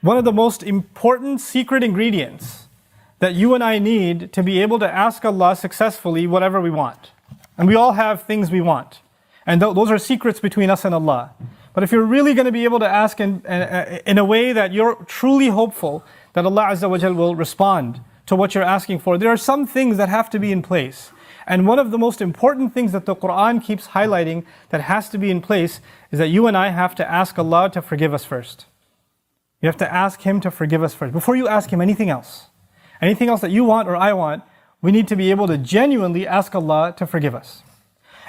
One of the most important secret ingredients that you and I need to be able to ask Allah successfully whatever we want. And we all have things we want. And those are secrets between us and Allah. But if you're really going to be able to ask in a way that you're truly hopeful that Allah Azza wa Jal will respond to what you're asking for, there are some things that have to be in place. And one of the most important things that the Quran keeps highlighting that has to be in place is that you and I have to ask Allah to forgive us first. You have to ask Him to forgive us first. Before you ask Him anything else that you want or I want, we need to be able to genuinely ask Allah to forgive us.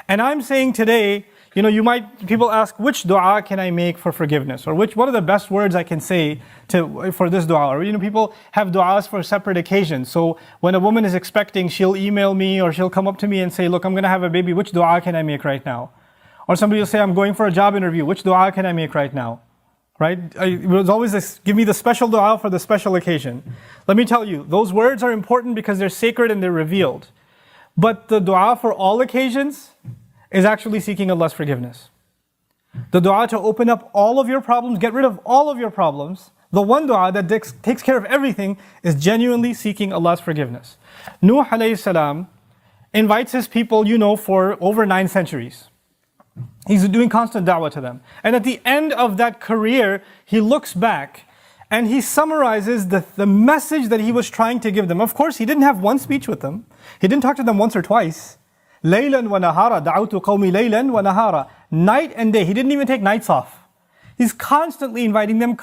And I'm saying today, people ask, which dua can I make for forgiveness? Or what are the best words I can say for this dua? Or people have duas for separate occasions. So when a woman is expecting, she'll email me or she'll come up to me and say, look, I'm going to have a baby. Which dua can I make right now? Or somebody will say, I'm going for a job interview. Which dua can I make right now? Right? It was always this, give me the special dua for the special occasion. Let me tell you, those words are important because they're sacred and they're revealed. But the dua for all occasions is actually seeking Allah's forgiveness. The dua to open up all of your problems, get rid of all of your problems, the one dua that takes care of everything is genuinely seeking Allah's forgiveness. Nuh alayhi salam invites his people, for over 9 centuries. He's doing constant da'wah to them. And at the end of that career, he looks back and he summarizes the message that he was trying to give them. Of course, he didn't have one speech with them. He didn't talk to them once or twice. Laylan wa nahara, da'awtu qawmi laylan wa nahara. Night and day. He didn't even take nights off. He's constantly inviting them.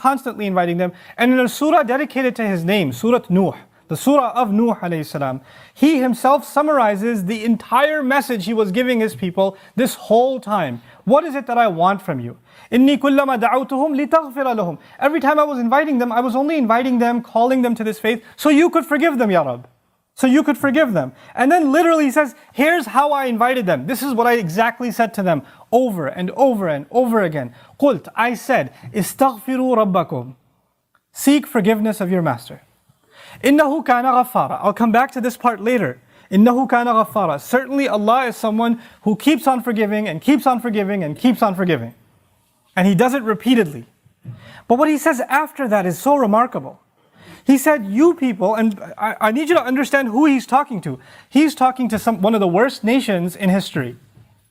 And in a surah dedicated to his name, Surah Nuh, the surah of Nuh alayhi salam, he himself summarizes the entire message he was giving his people this whole time. What is it that I want from you? Inni kullama da'awtuhum litaghfira lahum. Every time I was inviting them, I was only inviting them, calling them to this faith, so you could forgive them, Ya Rabb. So you could forgive them. And then literally he says, here's how I invited them. This is what I exactly said to them over and over and over again. Qult, I said, istaghfiru rabbakum. Seek forgiveness of your master. Innahu kana ghaffara. I'll come back to this part later. Innahu kana ghaffara. Certainly Allah is someone who keeps on forgiving and keeps on forgiving and keeps on forgiving. And He does it repeatedly. But what He says after that is so remarkable. He said, you people, and I need you to understand who He's talking to. He's talking to one of the worst nations in history.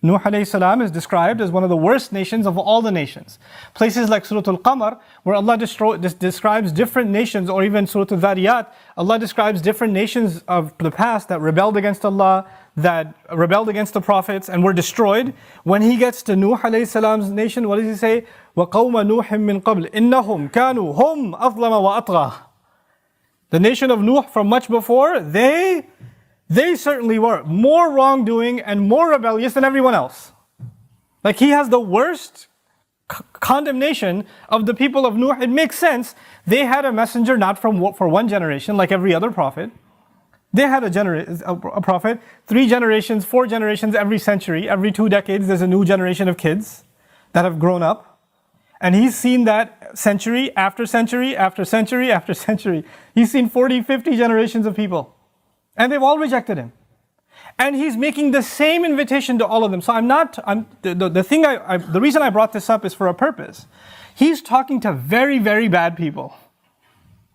Nuh alayhi salam is described as one of the worst nations of all the nations. Places like Surah Al-Qamar, where Allah describes different nations, or even Surah Al-Dhariyat, Allah describes different nations of the past that rebelled against Allah, that rebelled against the prophets and were destroyed. When he gets to Nuh alayhi salam's nation, what does he say? وَقَوْمَ نُوحٍ مِّن قَبْلِ إِنَّهُمْ كَانُوا هُمْ أَظْلَمَ وَأَطْغَى. The nation of Nuh from much before, they certainly were more wrongdoing and more rebellious than everyone else. Like he has the worst condemnation of the people of Nuh. It makes sense. They had a messenger not for one generation like every other prophet. They had a prophet, 3 generations, 4 generations every century. Every 2 decades there's a new generation of kids that have grown up. And he's seen that century after century after century after century. He's seen 40, 50 generations of people. And they've all rejected him. And he's making the same invitation to all of them. So the reason I brought this up is for a purpose. He's talking to very, very bad people.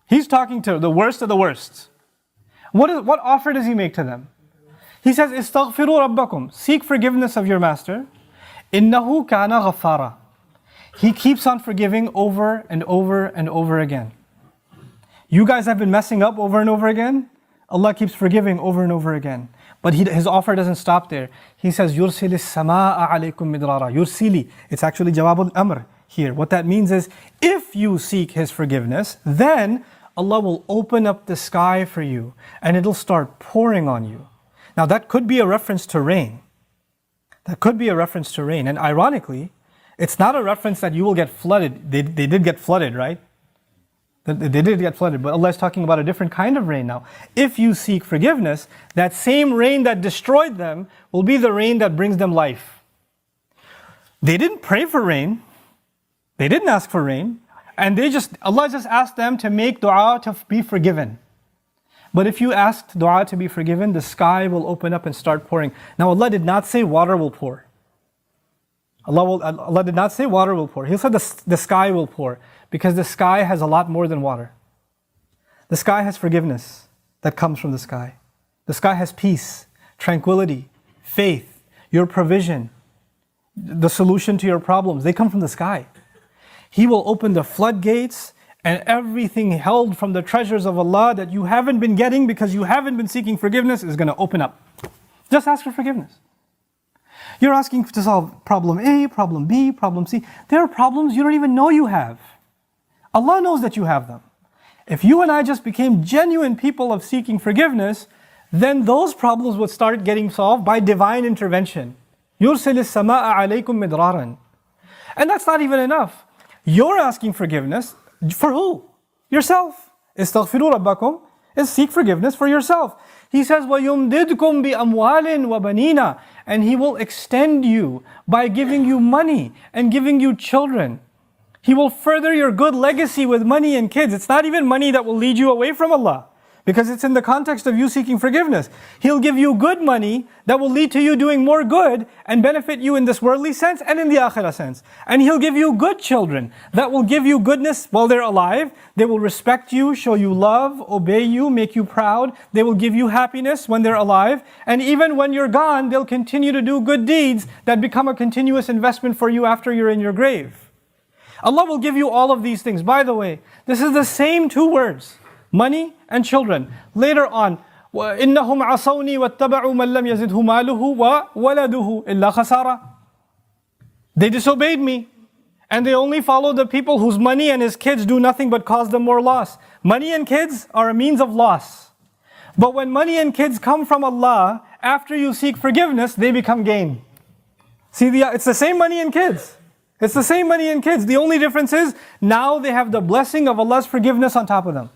He's talking to the worst of the worst. What offer does he make to them? He says, istaghfiru rabbakum. Seek forgiveness of your master. Innahu kana ghaffara. He keeps on forgiving over and over and over again. You guys have been messing up over and over again. Allah keeps forgiving over and over again. But His offer doesn't stop there. He says, يُرْسِلِ السَّمَاءَ عَلَيْكُمْ مِدْرَارًا. Yursili. It's actually Jawab al-Amr here. What that means is, if you seek His forgiveness, then Allah will open up the sky for you and it'll start pouring on you. Now that could be a reference to rain. And ironically, it's not a reference that you will get flooded. They did get flooded, right? They did get flooded, but Allah is talking about a different kind of rain now. If you seek forgiveness, that same rain that destroyed them will be the rain that brings them life. They didn't pray for rain. They didn't ask for rain. And Allah just asked them to make dua to be forgiven. But if you asked dua to be forgiven, the sky will open up and start pouring. Now Allah did not say water will pour. Allah did not say water will pour. He said the sky will pour, because the sky has a lot more than water. The sky has forgiveness that comes from the sky. The sky has peace, tranquility, faith, your provision, the solution to your problems. They come from the sky. He will open the floodgates, and everything held from the treasures of Allah that you haven't been getting because you haven't been seeking forgiveness is going to open up. Just ask for forgiveness. You're asking to solve problem A, problem B, problem C. There are problems you don't even know you have. Allah knows that you have them. If you and I just became genuine people of seeking forgiveness, then those problems would start getting solved by divine intervention. يُرْسِلِ السَّمَاءَ عَلَيْكُمْ مِدْرَارًا. And that's not even enough. You're asking forgiveness for who? Yourself. اسْتَغْفِرُوا رَبَّكُمْ is seek forgiveness for yourself. He says, وَيُمْدِدْكُمْ بِأَمْوَالٍ وَبَنِينَ, and He will extend you by giving you money and giving you children. He will further your good legacy with money and kids. It's not even money that will lead you away from Allah, because it's in the context of you seeking forgiveness. He'll give you good money that will lead to you doing more good and benefit you in this worldly sense and in the akhirah sense. And He'll give you good children that will give you goodness while they're alive. They will respect you, show you love, obey you, make you proud. They will give you happiness when they're alive. And even when you're gone, they'll continue to do good deeds that become a continuous investment for you after you're in your grave. Allah will give you all of these things. By the way, this is the same two words, money and children. Later on, وَإِنَّهُمْ عَصَوْنِي وَاتَّبَعُوا مَنْ لَمْ يَزِدْهُ مَالُهُ وَوَلَدُهُ إِلَّا خَسَارًا. They disobeyed me, and they only followed the people whose money and his kids do nothing but cause them more loss. Money and kids are a means of loss. But when money and kids come from Allah, after you seek forgiveness, they become gain. See, it's the same money and kids. It's the same money and kids. The only difference is, now they have the blessing of Allah's forgiveness on top of them.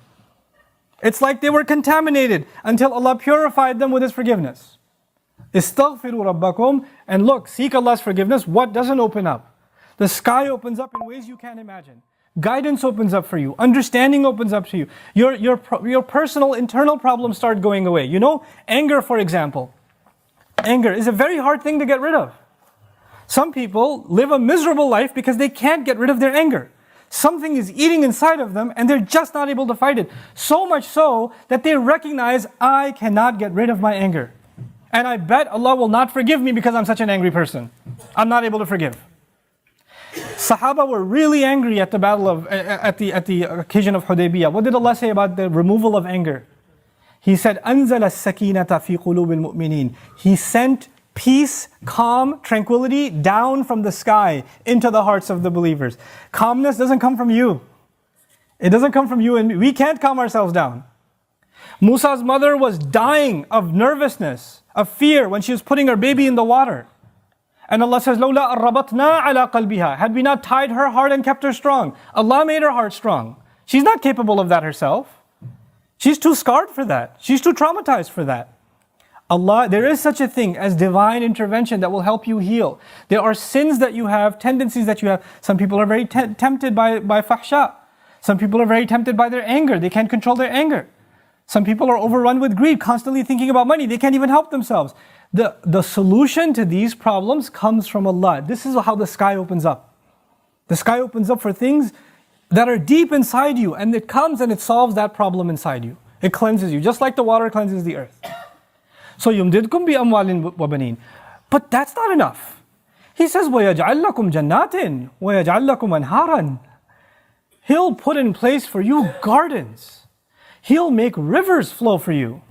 It's like they were contaminated until Allah purified them with His forgiveness. Istaghfiru rabbakum, and look, seek Allah's forgiveness. What doesn't open up? The sky opens up in ways you can't imagine. Guidance opens up for you. Understanding opens up to you. Your personal internal problems start going away. You know, anger, for example. Anger is a very hard thing to get rid of. Some people live a miserable life because they can't get rid of their anger. Something is eating inside of them and they're just not able to fight it. So much so that they recognize, I cannot get rid of my anger. And I bet Allah will not forgive me because I'm such an angry person. I'm not able to forgive. Sahaba were really angry at the occasion of Hudaybiyah. What did Allah say about the removal of anger? He said, أَنزَلَ السَّكِينَةَ فِي قُلُوبِ الْمُؤْمِنِينَ. He sent peace, calm, tranquility down from the sky into the hearts of the believers. Calmness doesn't come from you. It doesn't come from you, and we can't calm ourselves down. Musa's mother was dying of nervousness, of fear when she was putting her baby in the water. And Allah says, لَوْلَا أَرَّبَطْنَا عَلَىٰ قَلْبِهَا. Had we not tied her heart and kept her strong. Allah made her heart strong. She's not capable of that herself. She's too scarred for that. She's too traumatized for that. Allah, there is such a thing as divine intervention that will help you heal. There are sins that you have, tendencies that you have. Some people are very tempted by fahsha. Some people are very tempted by their anger. They can't control their anger. Some people are overrun with greed, constantly thinking about money. They can't even help themselves. The solution to these problems comes from Allah. This is how the sky opens up. The sky opens up for things that are deep inside you, and it comes and it solves that problem inside you. It cleanses you, just like the water cleanses the earth. So يُمْدِدْكُمْ بِأَمْوَالٍ وَبَنِينَ. But that's not enough. He says, وَيَجْعَلْ لَكُمْ جَنَّاتٍ وَيَجْعَلْ لَكُمْ أَنْهَارًا. He'll put in place for you gardens. He'll make rivers flow for you.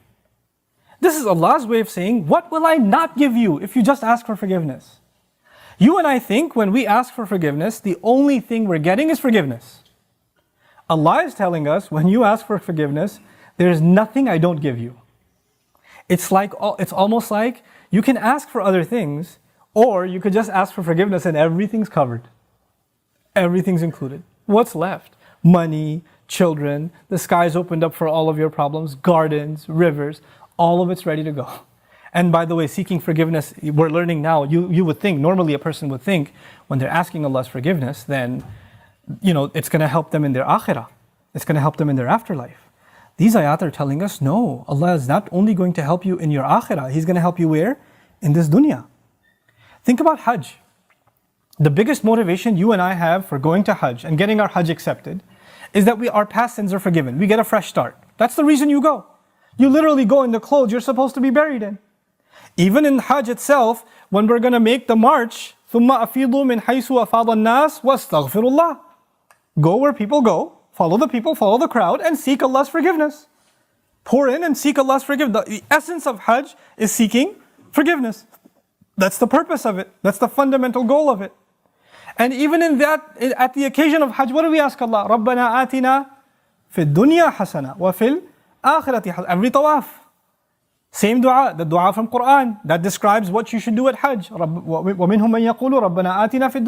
This is Allah's way of saying, what will I not give you if you just ask for forgiveness? You and I think when we ask for forgiveness, the only thing we're getting is forgiveness. Allah is telling us, when you ask for forgiveness, there's nothing I don't give you. It's almost like you can ask for other things, or you could just ask for forgiveness and everything's covered. Everything's included. What's left? Money, children, the sky's opened up for all of your problems, gardens, rivers, all of it's ready to go. And by the way, seeking forgiveness, we're learning now, you would think, normally a person would think, when they're asking Allah's forgiveness, then, it's going to help them in their akhirah. It's going to help them in their afterlife. These ayat are telling us, no, Allah is not only going to help you in your akhirah, He's going to help you where? In this dunya. Think about Hajj. The biggest motivation you and I have for going to Hajj and getting our Hajj accepted is that our past sins are forgiven. We get a fresh start. That's the reason you go. You literally go in the clothes you're supposed to be buried in. Even in Hajj itself, when we're going to make the march, ثُمَّ أَفِيضُوا مِنْ حَيْثُ أَفَاضَ النَّاسِ وَاسْتَغْفِرُوا اللَّهِ. Go where people go, follow the people, follow the crowd, and seek Allah's forgiveness. Pour in and seek Allah's forgiveness. The essence of Hajj is seeking forgiveness. That's the purpose of it. That's the fundamental goal of it. And even in that, at the occasion of Hajj, what do we ask Allah? رَبَّنَا آتِنَا فِي الدُّنْيَا حَسَنَةً وَفِي الْآخِرَةِ حَسَنَةً. Every tawaf. Same dua, the dua from Quran that describes what you should do at Hajj. وَمِنْهُمْ مَنْ يَقُولُ رَبَّنَا آتِنَا فِي الدُّنْيَا